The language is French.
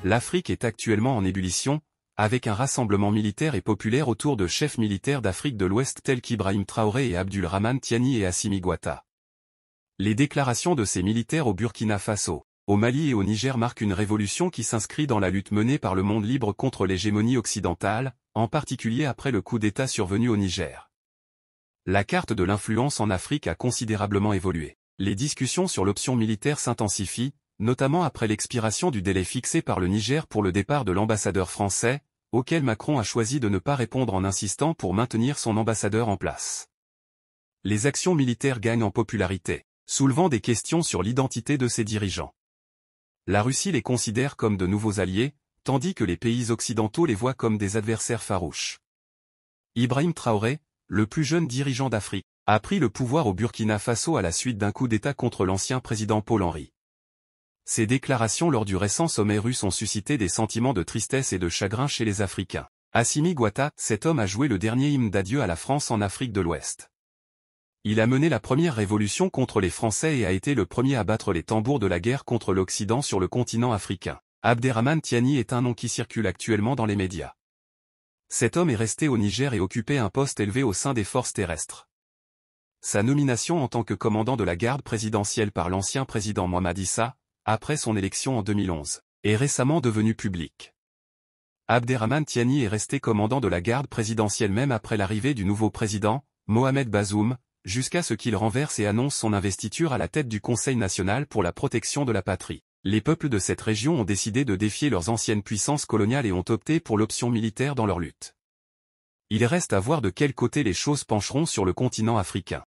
L'Afrique est actuellement en ébullition, avec un rassemblement militaire et populaire autour de chefs militaires d'Afrique de l'Ouest tels qu'Ibrahim Traoré et Abdulrahman Tiani et Assimi Goïta. Les déclarations de ces militaires au Burkina Faso, au Mali et au Niger marquent une révolution qui s'inscrit dans la lutte menée par le monde libre contre l'hégémonie occidentale, en particulier après le coup d'État survenu au Niger. La carte de l'influence en Afrique a considérablement évolué. Les discussions sur l'option militaire s'intensifient, notamment après l'expiration du délai fixé par le Niger pour le départ de l'ambassadeur français, auquel Macron a choisi de ne pas répondre en insistant pour maintenir son ambassadeur en place. Les actions militaires gagnent en popularité, soulevant des questions sur l'identité de ses dirigeants. La Russie les considère comme de nouveaux alliés, tandis que les pays occidentaux les voient comme des adversaires farouches. Ibrahim Traoré, le plus jeune dirigeant d'Afrique, a pris le pouvoir au Burkina Faso à la suite d'un coup d'État contre l'ancien président Paul Henry. Ses déclarations lors du récent sommet russe ont suscité des sentiments de tristesse et de chagrin chez les Africains. Assimi Goïta, cet homme a joué le dernier hymne d'adieu à la France en Afrique de l'Ouest. Il a mené la première révolution contre les Français et a été le premier à battre les tambours de la guerre contre l'Occident sur le continent africain. Abderrahmane Tiani est un nom qui circule actuellement dans les médias. Cet homme est resté au Niger et occupait un poste élevé au sein des forces terrestres. Sa nomination en tant que commandant de la garde présidentielle par l'ancien président Mohamed Issa, après son élection en 2011, est récemment devenue publique. Abderrahmane Tiani est resté commandant de la garde présidentielle même après l'arrivée du nouveau président, Mohamed Bazoum, jusqu'à ce qu'il renverse et annonce son investiture à la tête du Conseil national pour la protection de la patrie. Les peuples de cette région ont décidé de défier leurs anciennes puissances coloniales et ont opté pour l'option militaire dans leur lutte. Il reste à voir de quel côté les choses pencheront sur le continent africain.